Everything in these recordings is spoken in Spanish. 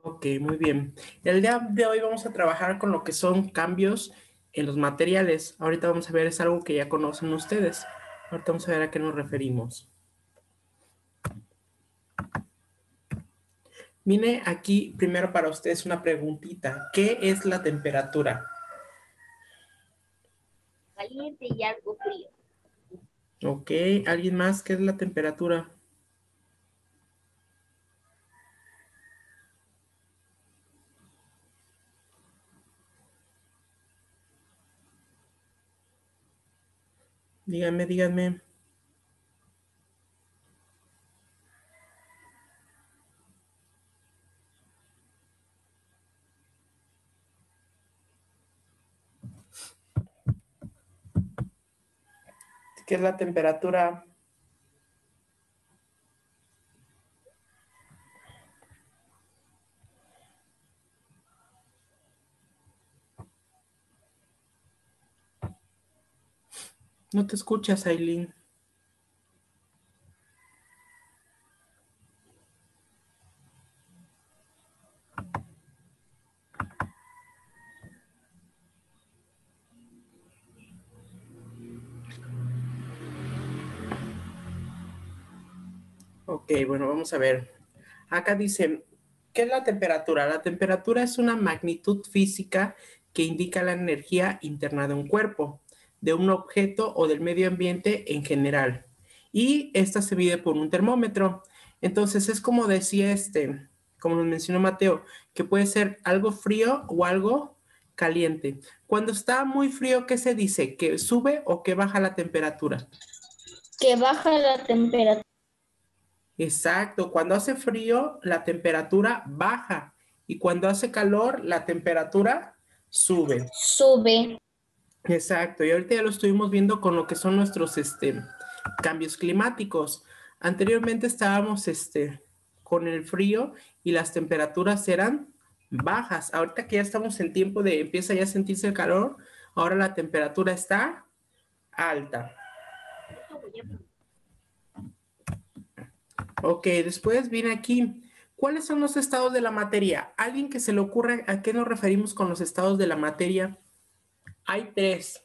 Ok, muy bien. El día de hoy vamos a trabajar con lo que son cambios en los materiales. Ahorita vamos a ver, es algo que ya conocen ustedes. Ahorita vamos a ver a qué nos referimos. Viene aquí primero para ustedes una preguntita. ¿Qué es la temperatura? Caliente y algo frío. Ok, ¿alguien más? ¿Qué es la temperatura? Díganme, díganme. ¿Qué es la temperatura? No te escuchas, Aileen. Ok, bueno, vamos a ver. Acá dicen, ¿qué es la temperatura? La temperatura es una magnitud física que indica la energía interna de un cuerpo, de un objeto o del medio ambiente en general. Y esta se mide por un termómetro. Entonces es como decía como nos mencionó Mateo, que puede ser algo frío o algo caliente. Cuando está muy frío, ¿qué se dice? ¿Que sube o que baja la temperatura? Que baja la temperatura. Exacto, cuando hace frío la temperatura baja y cuando hace calor la temperatura sube. Sube. Exacto, y ahorita ya lo estuvimos viendo con lo que son nuestros cambios climáticos. Anteriormente estábamos con el frío y las temperaturas eran bajas. Ahorita que ya estamos en tiempo de empieza ya a sentirse el calor, ahora la temperatura está alta. Ok, después viene aquí. ¿Cuáles son los estados de la materia? ¿Alguien que se le ocurra a qué nos referimos con los estados de la materia? Hay tres.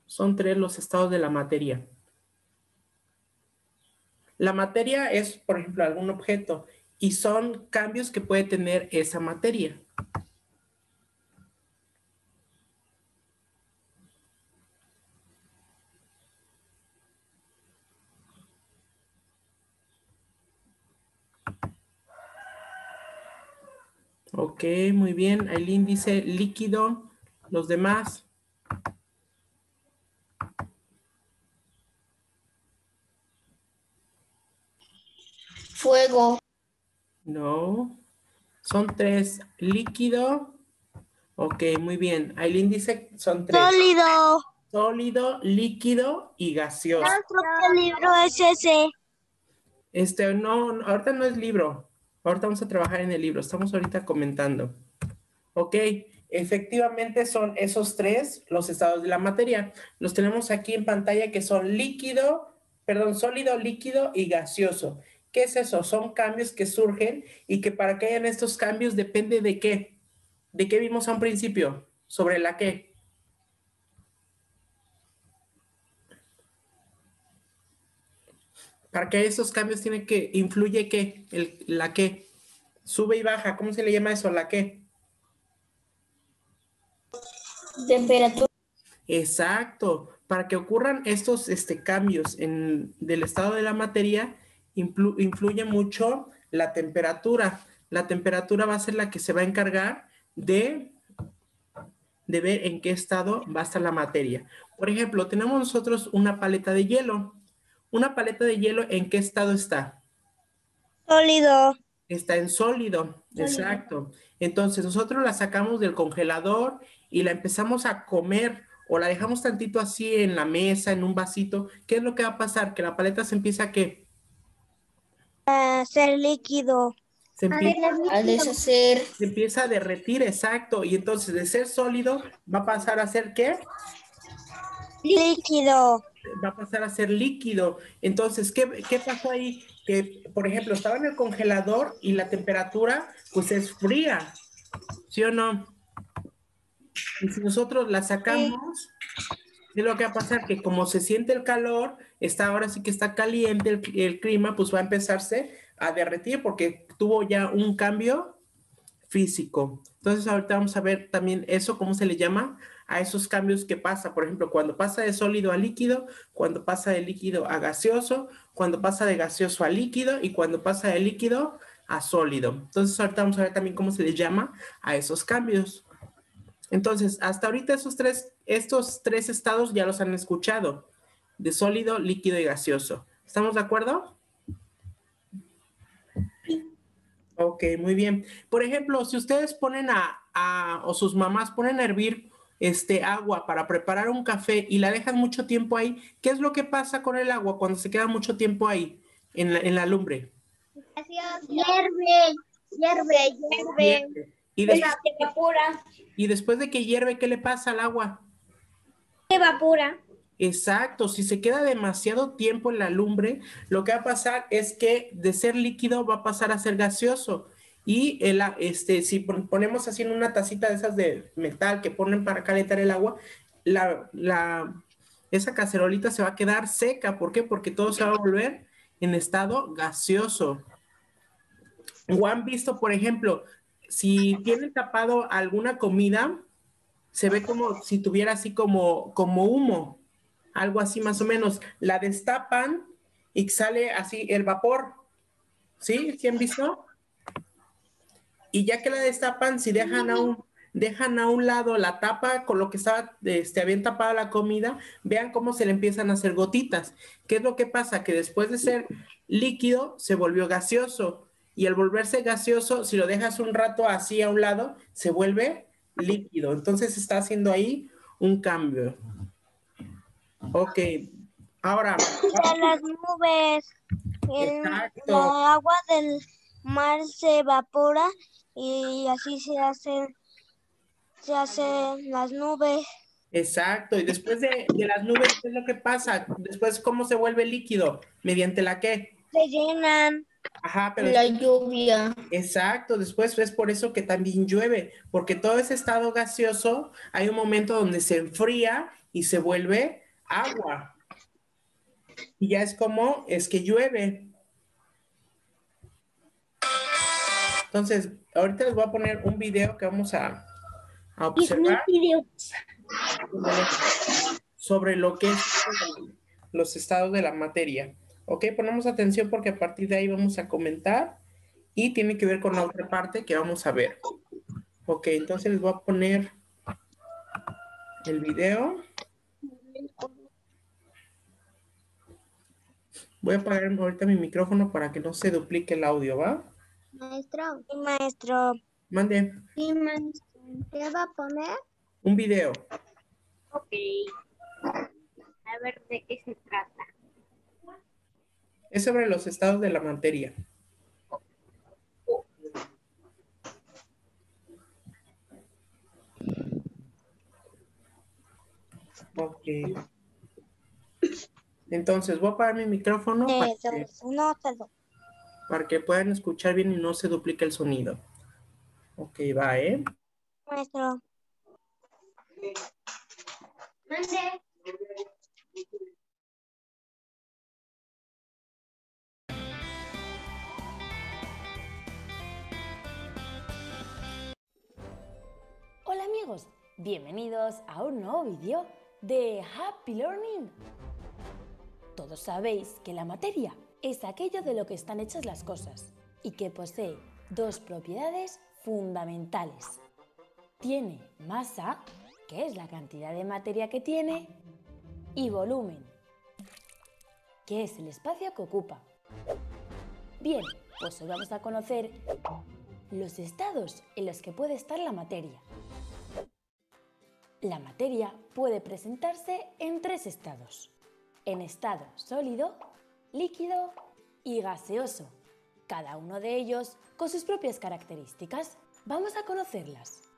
Son tres los estados de la materia. La materia es, por ejemplo, algún objeto y son cambios que puede tener esa materia. Ok, muy bien. Aileen dice líquido. Los demás. Fuego. No. Son tres. Líquido. Ok, muy bien. Aileen dice son tres. Sólido. Sólido, líquido y gaseoso. ¿Qué libro es ese? No, ahorita no es libro. Ahorita vamos a trabajar en el libro. Estamos ahorita comentando. Ok, efectivamente son esos tres los estados de la materia. Los tenemos aquí en pantalla que son sólido, líquido y gaseoso. ¿Qué es eso? Son cambios que surgen y que para que hayan estos cambios depende de qué. ¿De qué vimos a un principio? ¿Sobre la qué? Para que haya estos cambios influye qué, la qué. Sube y baja, ¿cómo se le llama eso? ¿La qué? Temperatura. Exacto. Para que ocurran estos cambios del estado de la materia, influye mucho la temperatura. La temperatura va a ser la que se va a encargar de ver en qué estado va a estar la materia. Por ejemplo, tenemos nosotros una paleta de hielo. Una paleta de hielo, ¿en qué estado está? Sólido. Está en sólido, exacto. Entonces nosotros la sacamos del congelador y la empezamos a comer o la dejamos tantito así en la mesa, en un vasito. ¿Qué es lo que va a pasar? Que la paleta se empieza a ¿qué? A ser líquido. Se empieza, Al deshacer. se empieza a derretir, exacto. Y entonces de ser sólido va a pasar a ser ¿qué? Líquido. Va a pasar a ser líquido. Entonces, ¿qué pasó ahí? Que, por ejemplo, estaba en el congelador y la temperatura, pues, es fría, ¿sí o no? Y si nosotros la Sí. sacamos, ¿qué es lo que va a pasar? Que como se siente el calor, ahora sí que está caliente el clima, pues va a empezarse a derretir porque tuvo ya un cambio físico. Entonces ahorita vamos a ver también eso, cómo se le llama a esos cambios que pasa. Por ejemplo, cuando pasa de sólido a líquido, cuando pasa de líquido a gaseoso, cuando pasa de gaseoso a líquido y cuando pasa de líquido a sólido. Entonces ahorita vamos a ver también cómo se le llama a esos cambios. Entonces, hasta ahorita estos tres estados ya los han escuchado, de sólido, líquido y gaseoso. ¿Estamos de acuerdo? Ok, muy bien. Por ejemplo, si ustedes ponen o sus mamás ponen a hervir agua para preparar un café y la dejan mucho tiempo ahí, ¿qué es lo que pasa con el agua cuando se queda mucho tiempo ahí en la lumbre? Hierve, hierve, hierve. Hierve. Se evapora. Y después de que hierve, ¿qué le pasa al agua? Se evapora. Exacto, si se queda demasiado tiempo en la lumbre, lo que va a pasar es que de ser líquido va a pasar a ser gaseoso. Y si ponemos así en una tacita de esas de metal que ponen para calentar el agua, la, la, esa cacerolita se va a quedar seca. ¿Por qué? Porque todo se va a volver en estado gaseoso. O han visto, por ejemplo, si tienen tapado alguna comida, se ve como si tuviera así como humo, algo así más o menos. La destapan y sale así el vapor, ¿sí? ¿Sí han visto? Y ya que la destapan, si dejan a un lado la tapa con lo que estaba, habían tapado la comida, vean cómo se le empiezan a hacer gotitas. ¿Qué es lo que pasa? Que después de ser líquido, se volvió gaseoso. Y al volverse gaseoso, si lo dejas un rato así a un lado, se vuelve líquido. Entonces está haciendo ahí un cambio. Ok, ahora, De las nubes. exacto, La agua del mar se evapora y así se hacen las nubes. exacto. Y después de las nubes, ¿qué es lo que pasa? Después, ¿cómo se vuelve líquido? ¿Mediante la qué? Se llenan. Ajá, pero La lluvia. exacto, después es por eso que también llueve, porque todo ese estado gaseoso, hay un momento donde se enfría y se vuelve agua. Y ya es que llueve. Entonces, ahorita les voy a poner un video que vamos a observar sobre lo que es los estados de la materia. Ok, ponemos atención porque a partir de ahí vamos a comentar y tiene que ver con la otra parte que vamos a ver. Ok, entonces les voy a poner el video. Voy a apagar ahorita mi micrófono para que no se duplique el audio, ¿va? Maestro. Sí, maestro. Mande Sí, maestro. ¿Qué va a poner? un video. Ok. A ver de qué se trata. Es sobre los estados de la materia. Ok. Entonces voy a apagar mi micrófono No, perdón. para que puedan escuchar bien y no se duplique el sonido. Ok, va, ¿eh? Maestro. Hola amigos, bienvenidos a un nuevo vídeo de Happy Learning. Todos sabéis que la materia es aquello de lo que están hechas las cosas y que posee dos propiedades fundamentales. Tiene masa, que es la cantidad de materia que tiene, y volumen, que es el espacio que ocupa. Bien, pues hoy vamos a conocer los estados en los que puede estar la materia. La materia puede presentarse en tres estados: en estado sólido, líquido y gaseoso, cada uno de ellos con sus propias características. Vamos a conocerlas.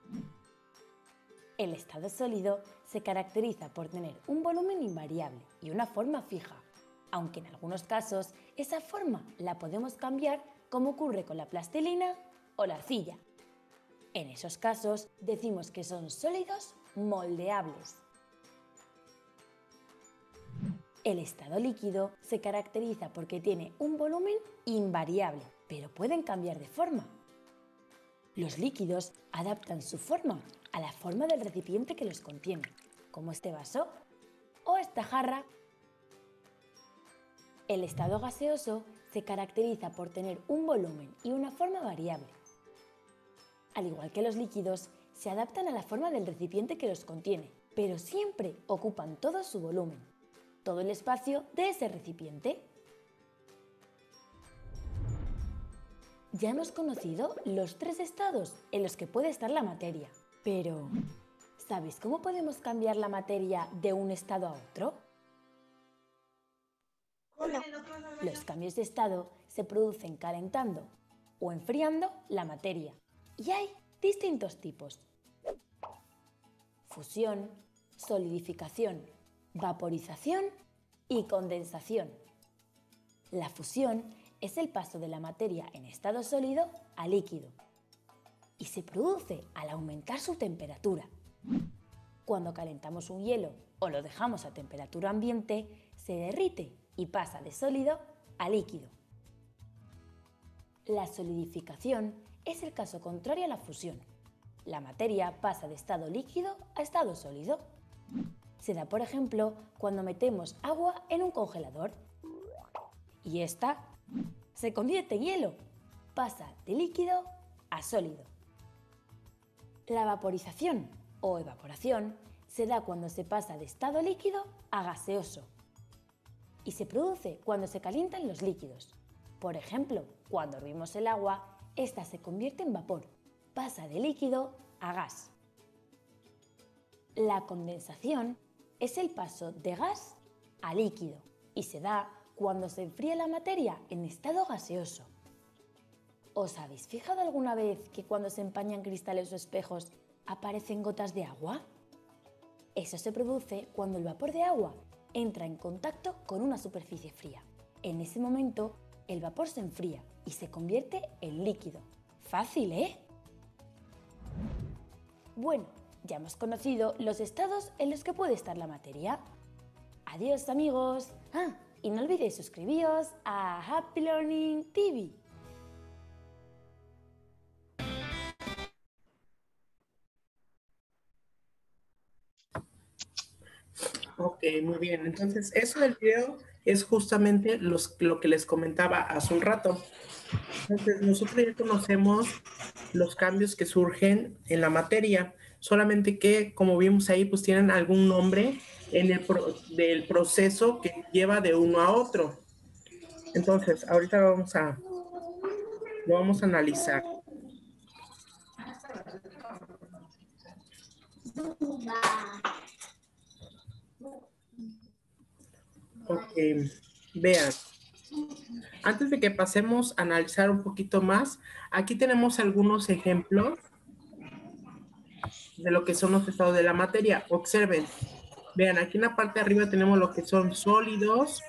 El estado sólido se caracteriza por tener un volumen invariable y una forma fija, aunque en algunos casos esa forma la podemos cambiar como ocurre con la plastilina o la arcilla. En esos casos decimos que son sólidos moldeables. El estado líquido se caracteriza porque tiene un volumen invariable, pero pueden cambiar de forma. Los líquidos adaptan su forma a la forma del recipiente que los contiene, como este vaso o esta jarra. El estado gaseoso se caracteriza por tener un volumen y una forma variable. Al igual que los líquidos, se adaptan a la forma del recipiente que los contiene, pero siempre ocupan todo su volumen, todo el espacio de ese recipiente. Ya hemos conocido los 3 estados en los que puede estar la materia, pero ¿sabéis cómo podemos cambiar la materia de un estado a otro? No. Los cambios de estado se producen calentando o enfriando la materia, y hay distintos tipos: fusión, solidificación, vaporización y condensación. La fusión es el paso de la materia en estado sólido a líquido y se produce al aumentar su temperatura. Cuando calentamos un hielo o lo dejamos a temperatura ambiente, se derrite y pasa de sólido a líquido. La solidificación es el caso contrario a la fusión. La materia pasa de estado líquido a estado sólido. Se da, por ejemplo, cuando metemos agua en un congelador y esta se convierte en hielo, pasa de líquido a sólido. La vaporización o evaporación se da cuando se pasa de estado líquido a gaseoso y se produce cuando se calientan los líquidos. Por ejemplo, cuando hervimos el agua, esta se convierte en vapor, pasa de líquido a gas. La condensación es el paso de gas a líquido y se da cuando se enfría la materia en estado gaseoso. ¿Os habéis fijado alguna vez que cuando se empañan cristales o espejos aparecen gotas de agua? Eso se produce cuando el vapor de agua entra en contacto con una superficie fría. En ese momento, el vapor se enfría y se convierte en líquido. Fácil, ¿eh? Bueno, ya hemos conocido los estados en los que puede estar la materia. Adiós, amigos. Y no olvidéis suscribiros a Happy Learning TV. Ok, muy bien. Entonces, eso del video es justamente lo que les comentaba hace un rato. Entonces, nosotros ya conocemos los cambios que surgen en la materia, solamente que, como vimos ahí, pues tienen algún nombre en del proceso que lleva de uno a otro. Entonces, ahorita lo vamos a analizar. Ok, vean. Antes de que pasemos a analizar un poquito más, aquí tenemos algunos ejemplos de lo que son los estados de la materia. Observen. Vean, aquí en la parte de arriba tenemos lo que son sólidos,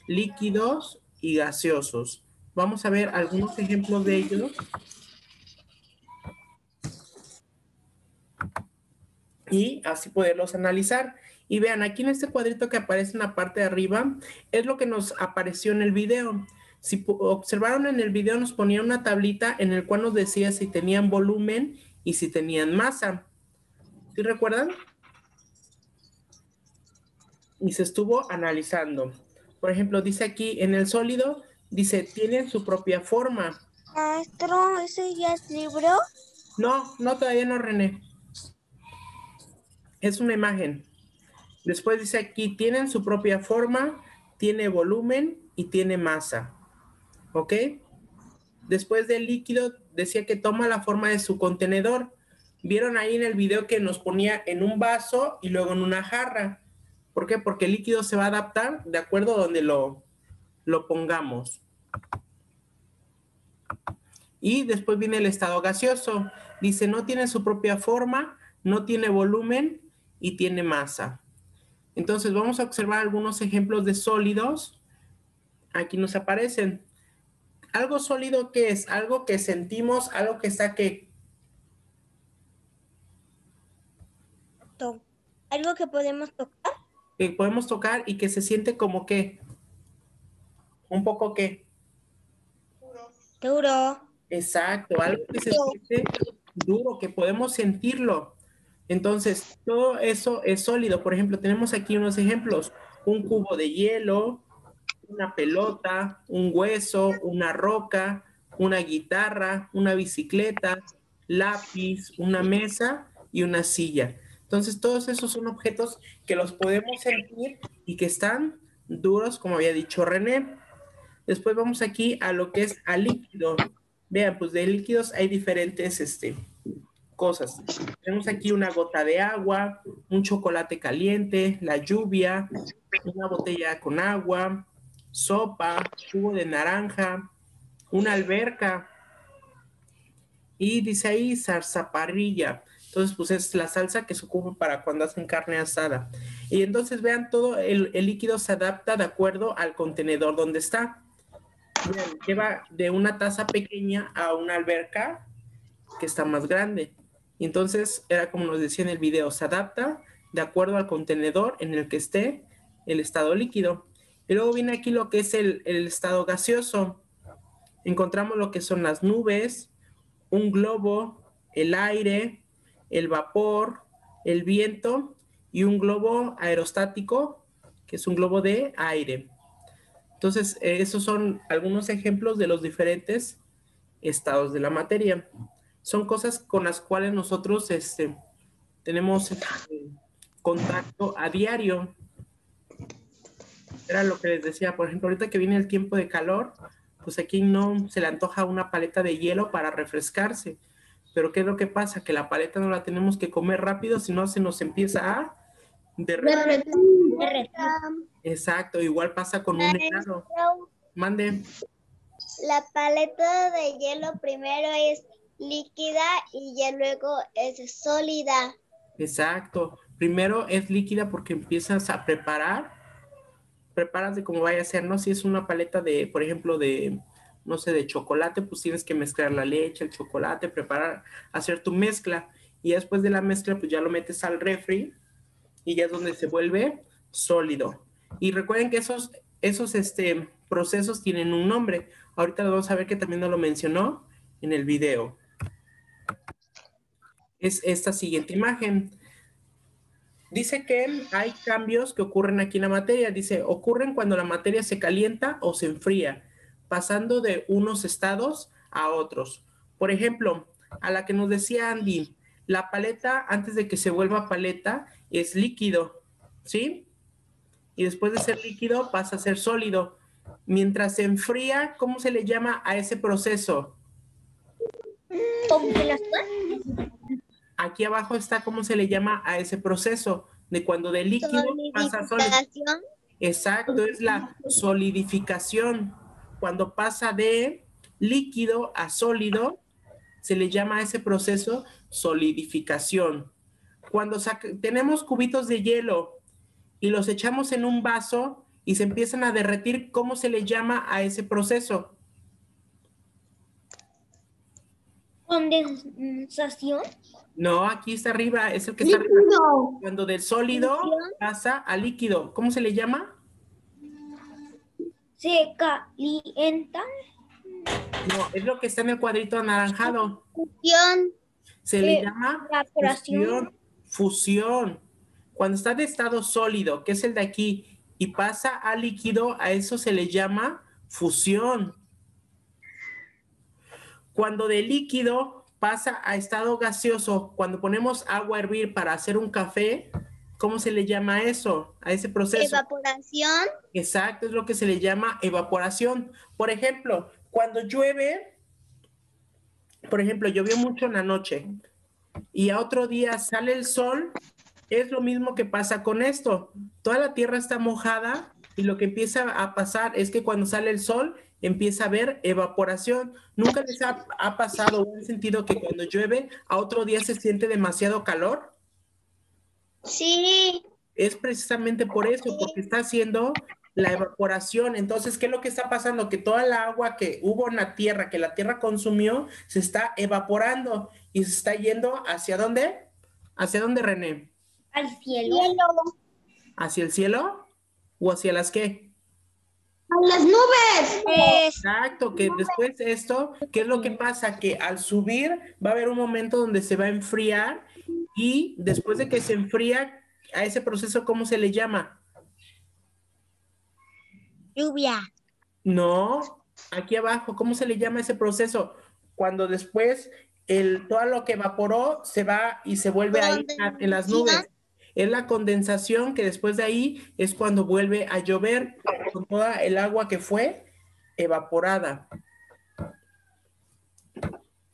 líquidos y gaseosos. Vamos a ver algunos ejemplos de ellos. Y así poderlos analizar. Y vean, aquí en este cuadrito que aparece en la parte de arriba, es lo que nos apareció en el video. Si observaron en el video, nos ponía una tablita en el cual nos decía si tenían volumen y si tenían masa. ¿Sí recuerdan? Y se estuvo analizando. Por ejemplo, dice aquí en el sólido, dice, tienen su propia forma. Maestro, ¿ese ya es libro? No, todavía no, René. Es una imagen. Después dice aquí, tienen su propia forma, tiene volumen y tiene masa. ¿Ok? Después del líquido, decía que toma la forma de su contenedor. Vieron ahí en el video que nos ponía en un vaso y luego en una jarra. ¿Por qué? Porque el líquido se va a adaptar de acuerdo a donde lo pongamos. Y después viene el estado gaseoso. Dice, no tiene su propia forma, no tiene volumen y tiene masa. Entonces vamos a observar algunos ejemplos de sólidos. Aquí nos aparecen. ¿Algo sólido qué es? Algo que sentimos, algo que está que... Algo que podemos tocar. que podemos tocar y que se siente como que... un poco que... Duro. Exacto, algo que se siente duro, que podemos sentirlo. Entonces, todo eso es sólido. Por ejemplo, tenemos aquí unos ejemplos. Un cubo de hielo, una pelota, un hueso, una roca, una guitarra, una bicicleta, lápiz, una mesa y una silla. Entonces, todos esos son objetos que los podemos sentir y que están duros, como había dicho René. Después vamos aquí a lo que es al líquido. Vean, pues de líquidos hay diferentes cosas. Tenemos aquí una gota de agua, un chocolate caliente, la lluvia, una botella con agua, sopa, jugo de naranja, una alberca y dice ahí zarzaparrilla. Entonces, pues es la salsa que se ocupa para cuando hacen carne asada. Y entonces vean, todo el líquido se adapta de acuerdo al contenedor donde está. Vean, lleva de una taza pequeña a una alberca que está más grande. Y entonces, era como nos decía en el video, se adapta de acuerdo al contenedor en el que esté el estado líquido. Y luego viene aquí lo que es el estado gaseoso. Encontramos lo que son las nubes, un globo, el aire, el vapor, el viento y un globo aerostático, que es un globo de aire. Entonces, esos son algunos ejemplos de los diferentes estados de la materia. Son cosas con las cuales nosotros tenemos contacto a diario. Era lo que les decía, por ejemplo, ahorita que viene el tiempo de calor, pues aquí no se le antoja una paleta de hielo para refrescarse. Pero ¿qué es lo que pasa? Que la paleta no la tenemos que comer rápido, si no se nos empieza a derretir. Exacto, igual pasa con un helado. Mande. La paleta de hielo primero es líquida y ya luego es sólida. Exacto. Primero es líquida porque empiezas a preparas de cómo vaya a ser, ¿no? Si es una paleta de, por ejemplo, de, no sé, de chocolate, pues tienes que mezclar la leche, el chocolate, preparar, hacer tu mezcla. Y después de la mezcla, pues ya lo metes al refri y ya es donde se vuelve sólido. Y recuerden que esos procesos tienen un nombre. Ahorita lo vamos a ver que también nos lo mencionó en el video. Es esta siguiente imagen. Dice que hay cambios que ocurren aquí en la materia. Dice, ocurren cuando la materia se calienta o se enfría, pasando de unos estados a otros. Por ejemplo, a la que nos decía Andy, la paleta, antes de que se vuelva paleta, es líquido, ¿sí? Y después de ser líquido pasa a ser sólido. Mientras se enfría, ¿cómo se le llama a ese proceso? ¿Congelación? Aquí abajo está cómo se le llama a ese proceso, de cuando de líquido pasa a sólido. Exacto, es la solidificación. Cuando pasa de líquido a sólido, se le llama a ese proceso solidificación. Cuando tenemos cubitos de hielo y los echamos en un vaso y se empiezan a derretir, ¿cómo se le llama a ese proceso? ¿Condensación? No, aquí está arriba, es el que está arriba. Cuando del sólido pasa a líquido, ¿cómo se le llama? Se calienta. No, es lo que está en el cuadrito anaranjado. Fusión. Se le llama Evaporación. fusión. Cuando está de estado sólido, que es el de aquí, y pasa a líquido, a eso se le llama fusión. Cuando de líquido pasa a estado gaseoso, cuando ponemos agua a hervir para hacer un café, ¿cómo se le llama a eso, a ese proceso? Evaporación. Exacto, es lo que se le llama evaporación. Por ejemplo, cuando llueve, por ejemplo, llovió mucho en la noche y a otro día sale el sol, es lo mismo que pasa con esto. Toda la tierra está mojada y lo que empieza a pasar es que cuando sale el sol empieza a haber evaporación. ¿Nunca les ha pasado o han sentido que cuando llueve a otro día se siente demasiado calor? Sí. Es precisamente por eso, porque está haciendo la evaporación. Entonces, ¿qué es lo que está pasando? Que toda el agua que hubo en la tierra, que la tierra consumió, se está evaporando y se está yendo ¿hacia dónde? ¿Hacia dónde, René? Al cielo. Cielo. ¿Hacia el cielo? ¿O hacia las qué? A las nubes. Exacto, que después de esto, ¿qué es lo que pasa? Que al subir va a haber un momento donde se va a enfriar y después de que se enfría, a ese proceso, ¿cómo se le llama? Lluvia. No, aquí abajo, ¿cómo se le llama ese proceso? Cuando después todo lo que evaporó se va y se vuelve ahí en las nubes. Es la condensación que después de ahí es cuando vuelve a llover con toda el agua que fue evaporada.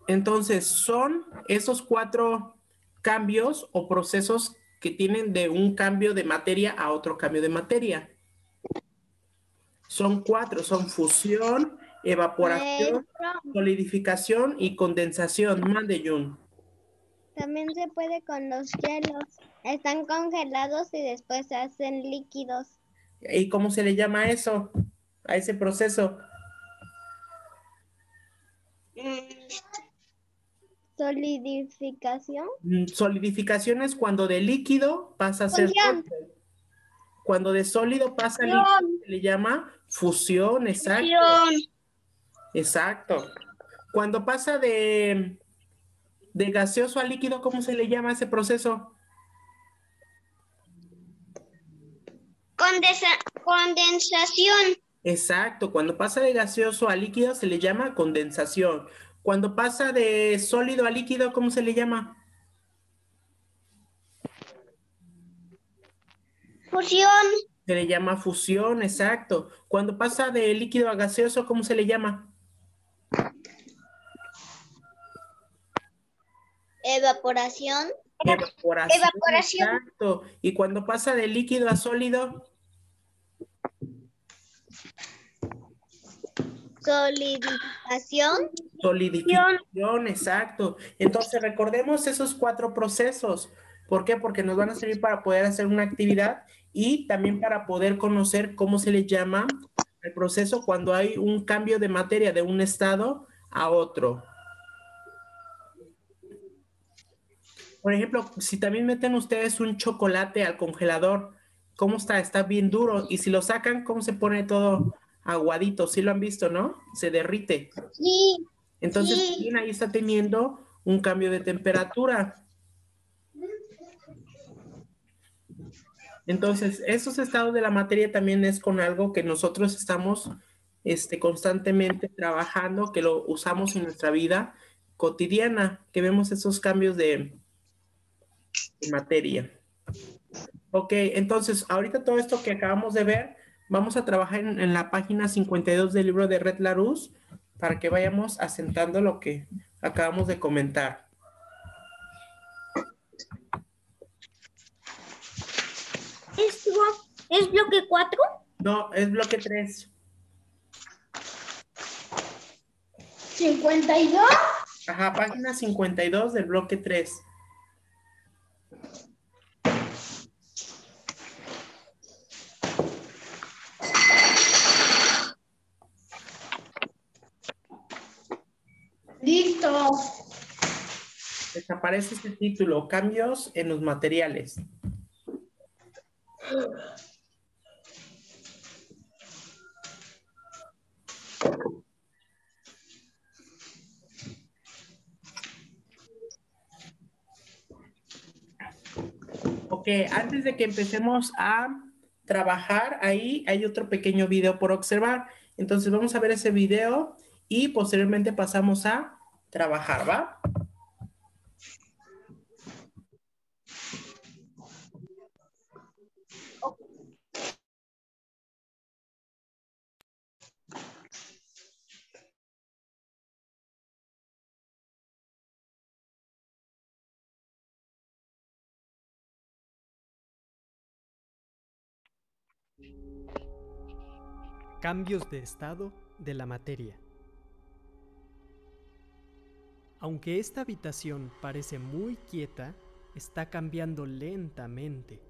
Entonces, son esos 4 cambios o procesos que tienen de un cambio de materia a otro cambio de materia. Son 4, son fusión, evaporación, solidificación y condensación. Mande, Jun. También se puede con los hielos. Están congelados y después se hacen líquidos. ¿Y cómo se le llama eso? A ese proceso. Solidificación. Solidificación es cuando de líquido pasa a ser Fusión. sólido. Cuando de sólido pasa a líquido se le llama fusión, exacto. Fusión. Exacto. Cuando pasa de gaseoso a líquido, ¿cómo se le llama ese proceso? Condensación. Exacto. Cuando pasa de gaseoso a líquido se le llama condensación. Cuando pasa de sólido a líquido, ¿cómo se le llama? Fusión. Se le llama fusión, exacto. Cuando pasa de líquido a gaseoso, ¿cómo se le llama? Evaporación. Evaporación. Exacto. Y cuando pasa de líquido a sólido, solidificación. solidificación, exacto. Entonces recordemos esos 4 procesos. ¿Por qué? Porque nos van a servir para poder hacer una actividad y también para poder conocer cómo se le llama el proceso cuando hay un cambio de materia de un estado a otro. Por ejemplo, si también meten ustedes un chocolate al congelador, ¿cómo está? Está bien duro. Y si lo sacan, ¿cómo se pone todo aguadito? Sí lo han visto, ¿no? Se derrite. Sí. Entonces, Sí. también ahí está teniendo un cambio de temperatura. Entonces, esos estados de la materia también es con algo que nosotros estamos constantemente trabajando, que lo usamos en nuestra vida cotidiana, que vemos esos cambios de materia. Ok, entonces, ahorita todo esto que acabamos de ver, vamos a trabajar en la página 52 del libro de Red Larousse para que vayamos asentando lo que acabamos de comentar. ¿Es bloque 4? No, es bloque 3. 52. Ajá, página 52 del bloque 3. Listo. Desaparece este título, cambios en los materiales. Ok, antes de que empecemos a trabajar, ahí hay otro pequeño video por observar. Entonces vamos a ver ese video y posteriormente pasamos a trabajar, ¿va? Cambios de estado de la materia. Aunque esta habitación parece muy quieta, está cambiando lentamente.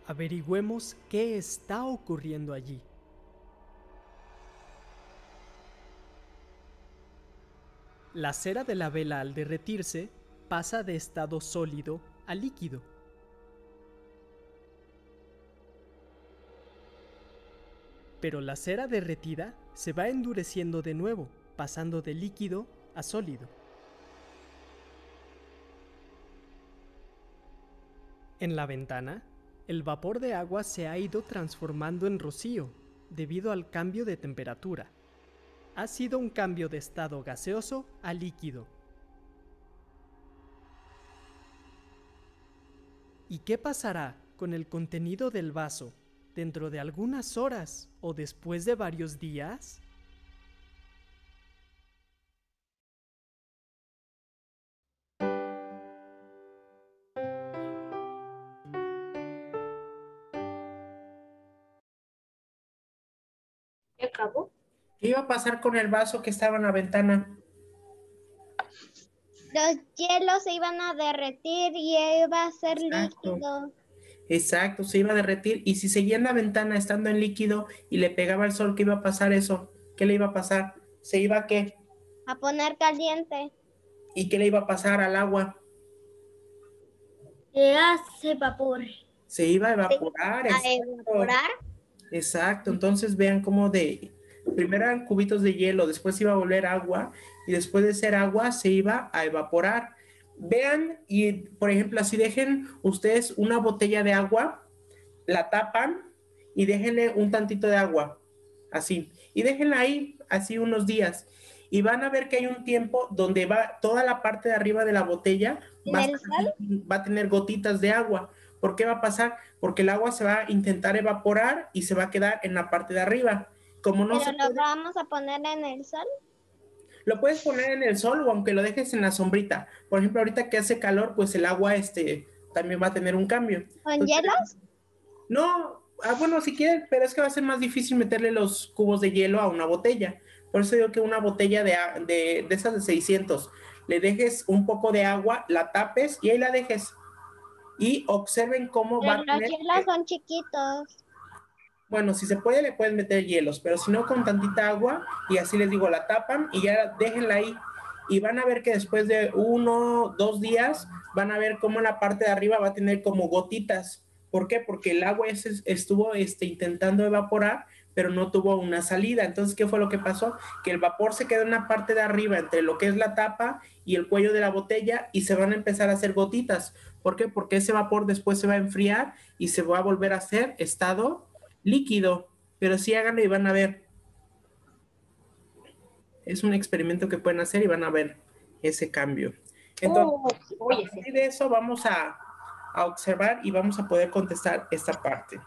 Averigüemos qué está ocurriendo allí. La cera de la vela al derretirse pasa de estado sólido a líquido. Pero la cera derretida se va endureciendo de nuevo, pasando de líquido a sólido. En la ventana, el vapor de agua se ha ido transformando en rocío debido al cambio de temperatura. Ha sido un cambio de estado gaseoso a líquido. ¿Y qué pasará con el contenido del vaso dentro de algunas horas o después de varios días? ¿Ya acabó? ¿Qué iba a pasar con el vaso que estaba en la ventana? Los hielos se iban a derretir y iba a ser Exacto. líquido. Exacto, se iba a derretir. Y si seguía en la ventana estando en líquido y le pegaba el sol, ¿qué iba a pasar eso? ¿Qué le iba a pasar? ¿Se iba a qué? A poner caliente. ¿Y qué le iba a pasar al agua? Se hace vapor. Se iba a evaporar. A Exacto. evaporar. Exacto, entonces vean cómo primero eran cubitos de hielo, después iba a volver agua y después de ser agua se iba a evaporar. Vean y, por ejemplo, así dejen ustedes una botella de agua, la tapan y déjenle un tantito de agua, así, y déjenla ahí, así unos días. Y van a ver que hay un tiempo donde va toda la parte de arriba de la botella va a tener gotitas de agua. ¿Por qué va a pasar? Porque el agua se va a intentar evaporar y se va a quedar en la parte de arriba. Como no Pero se lo puede, vamos a poner en el sol. lo puedes poner en el sol o aunque lo dejes en la sombrita. Por ejemplo, ahorita que hace calor, pues el agua también va a tener un cambio. ¿Con Entonces, hielos? no, bueno, si quieren, pero es que va a ser más difícil meterle los cubos de hielo a una botella. Por eso digo que una botella de esas de 600, le dejes un poco de agua, la tapes y ahí la dejes. Y observen cómo va Pero a los tener... hielos son chiquitos. Bueno, si se puede, le puedes meter hielos, pero si no, con tantita agua y así les digo, la tapan y ya déjenla ahí. Y van a ver que después de 1, 2 días, van a ver cómo la parte de arriba va a tener como gotitas. ¿Por qué? Porque el agua estuvo intentando evaporar, pero no tuvo una salida. Entonces, ¿qué fue lo que pasó? Que el vapor se quedó en la parte de arriba, entre lo que es la tapa y el cuello de la botella, y se van a empezar a hacer gotitas. ¿Por qué? Porque ese vapor después se va a enfriar y se va a volver a hacer estado líquido, pero sí háganlo y van a ver. Es un experimento que pueden hacer y van a ver ese cambio. Entonces, a partir de eso vamos a observar y vamos a poder contestar esta parte.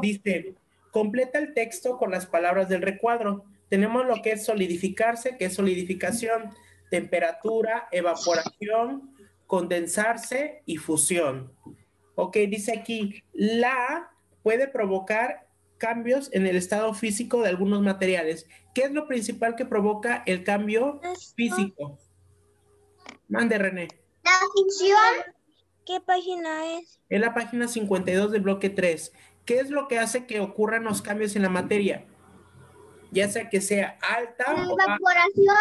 Dice, completa el texto con las palabras del recuadro. Tenemos lo que es solidificarse, que es solidificación, temperatura, evaporación, condensarse y fusión. Ok, dice aquí, la puede provocar cambios en el estado físico de algunos materiales. ¿Qué es lo principal que provoca el cambio físico? Mande, René. La fusión. ¿Qué página es? Es la página 52 del bloque 3. ¿Qué es lo que hace que ocurran los cambios en la materia? Ya sea que sea alta La o baja. evaporación.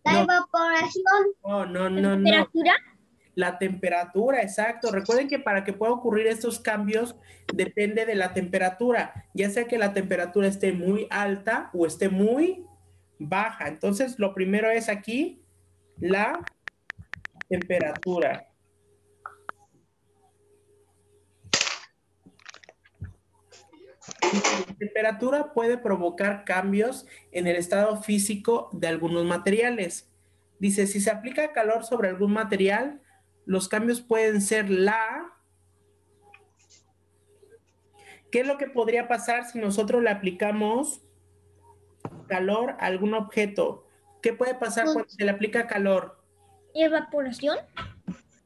La No. evaporación. No. ¿Temperatura? La temperatura, exacto. Recuerden que para que pueda ocurrir estos cambios depende de la temperatura, ya sea que la temperatura esté muy alta o esté muy baja. Entonces, lo primero es aquí la temperatura. La temperatura puede provocar cambios en el estado físico de algunos materiales. Dice, si se aplica calor sobre algún material, los cambios pueden ser ¿Qué es lo que podría pasar si nosotros le aplicamos calor a algún objeto? ¿Qué puede pasar cuando se le aplica calor? Evaporación.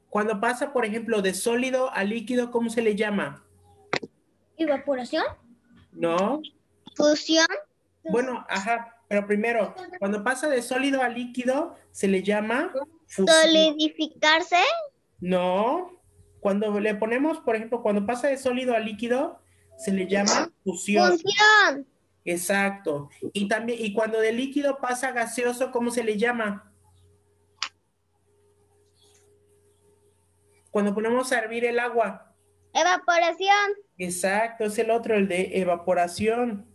Cuando pasa, por ejemplo, de sólido a líquido, ¿cómo se le llama? Evaporación. ¿No? Fusión. Bueno, ajá, pero primero, cuando pasa de sólido a líquido, se le llama fusión. Solidificarse. No. Cuando le ponemos, por ejemplo, cuando pasa de sólido a líquido, se le llama fusión. Función. Exacto. Y también, y cuando de líquido pasa a gaseoso, ¿cómo se le llama? Cuando ponemos a hervir el agua. Evaporación. Exacto, es el otro, el de evaporación.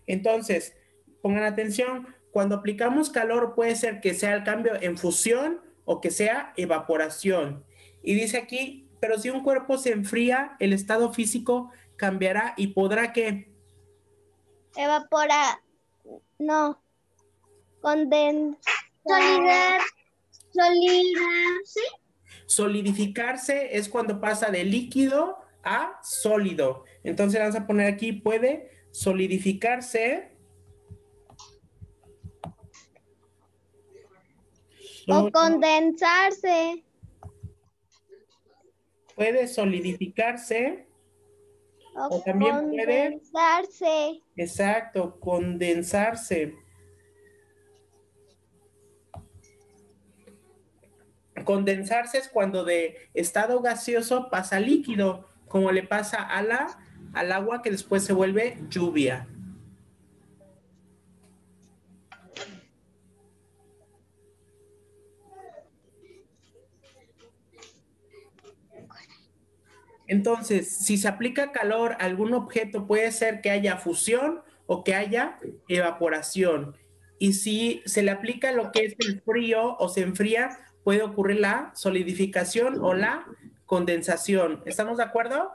Entonces, pongan atención, cuando aplicamos calor puede ser que sea el cambio en fusión o que sea evaporación. Y dice aquí, pero si un cuerpo se enfría, el estado físico cambiará y podrá que Evapora. No. Condensar. Solidarse. solidificarse es cuando pasa de líquido a sólido. Entonces vamos a poner aquí, puede solidificarse. O condensarse. Puede solidificarse o también puede, Condensarse. exacto, condensarse. Condensarse es cuando de estado gaseoso pasa a líquido, como le pasa al agua que después se vuelve lluvia. Entonces, si se aplica calor a algún objeto, puede ser que haya fusión o que haya evaporación. Y si se le aplica lo que es el frío o se enfría, puede ocurrir la solidificación o la condensación. ¿Estamos de acuerdo?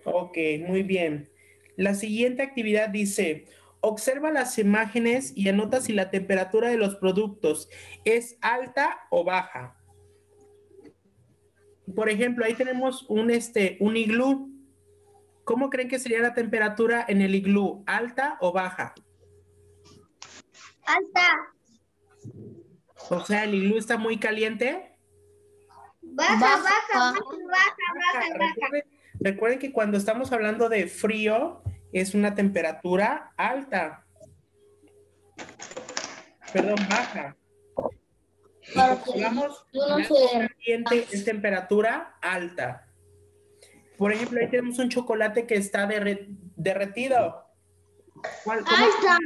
Ok, muy bien. La siguiente actividad dice, observa las imágenes y anota si la temperatura de los productos es alta o baja. Por ejemplo, ahí tenemos un iglú. ¿Cómo creen que sería la temperatura en el iglú? ¿Alta o baja? Alta. O sea, ¿el iglú está muy caliente? Baja. Recuerden que cuando estamos hablando de frío, es una temperatura alta. Perdón, baja. Y cuando hablamos de caliente, es temperatura alta. Por ejemplo, ahí tenemos un chocolate que está derretido. Alta.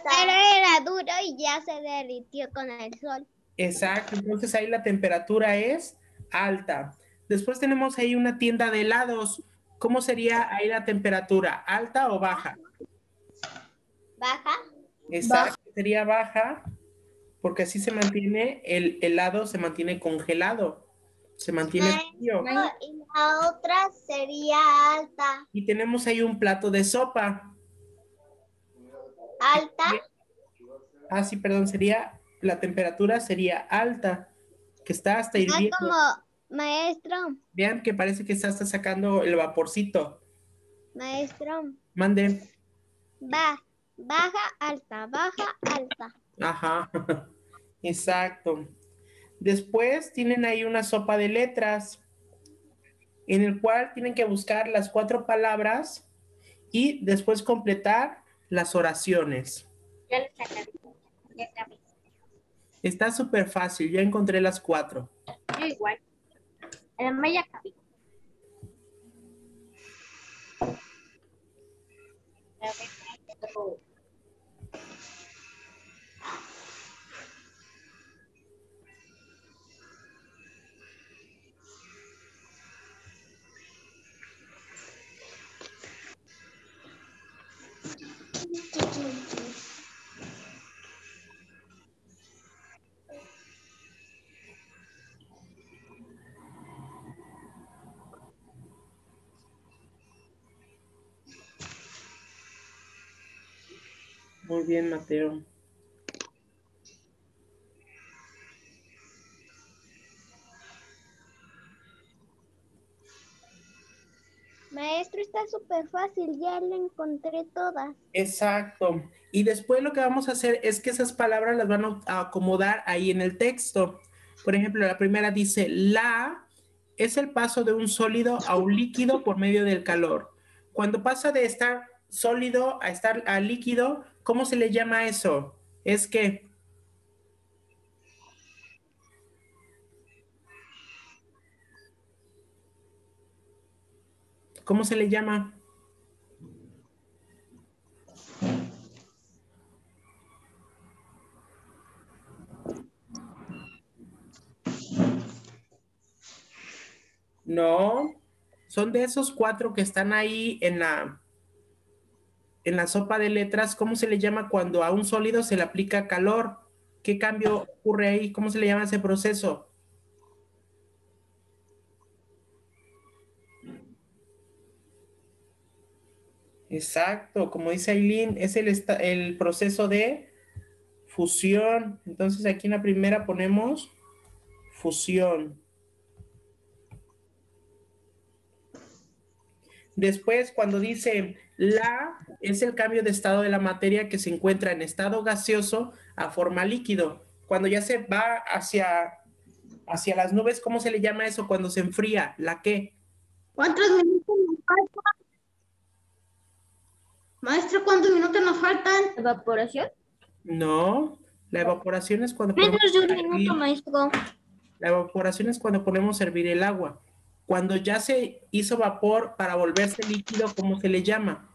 Pero era duro y ya se derritió con el sol. Exacto, entonces ahí la temperatura es alta. Después tenemos ahí una tienda de helados. ¿Cómo sería ahí la temperatura? ¿Alta o baja? Baja. Exacto, sería baja, porque así se mantiene, el helado se mantiene congelado, se mantiene frío. Y la otra sería alta. Y tenemos ahí un plato de sopa. Alta. Ah, sí, perdón, la temperatura sería alta, que está hasta hirviendo. Como maestro. Vean que parece que está hasta sacando el vaporcito. Maestro. Mande. Baja, alta, baja, alta. Ajá, exacto. Después tienen ahí una sopa de letras en el cual tienen que buscar las 4 palabras y después completar las oraciones. Ya le sacaré. Ya acabé. Está súper fácil, ya encontré las 4. Yo igual. Además ya acabé. Muy bien, Mateo. Maestro, está súper fácil, ya le encontré todas. Exacto. Y después lo que vamos a hacer es que esas palabras las van a acomodar ahí en el texto. Por ejemplo, la primera dice, la es el paso de un sólido a un líquido por medio del calor. Cuando pasa de estar sólido a estar a líquido, ¿Cómo se le llama eso? Es que... ¿Cómo se le llama? No, son de esos 4 que están ahí en la sopa de letras. ¿Cómo se le llama cuando a un sólido se le aplica calor? ¿Qué cambio ocurre ahí? ¿Cómo se le llama ese proceso? Exacto, como dice Aileen, es el proceso de fusión. Entonces aquí en la primera ponemos fusión. Después, cuando dice es el cambio de estado de la materia que se encuentra en estado gaseoso a forma líquido. Cuando ya se va hacia las nubes, ¿cómo se le llama eso cuando se enfría? ¿La qué? ¿Cuántos minutos nos faltan? Maestra, ¿cuántos minutos nos faltan? ¿Evaporación? No, la evaporación es cuando Menos de un hervir. minuto, maestro. La evaporación es cuando ponemos a hervir el agua. Cuando ya se hizo vapor para volverse líquido, ¿cómo se le llama?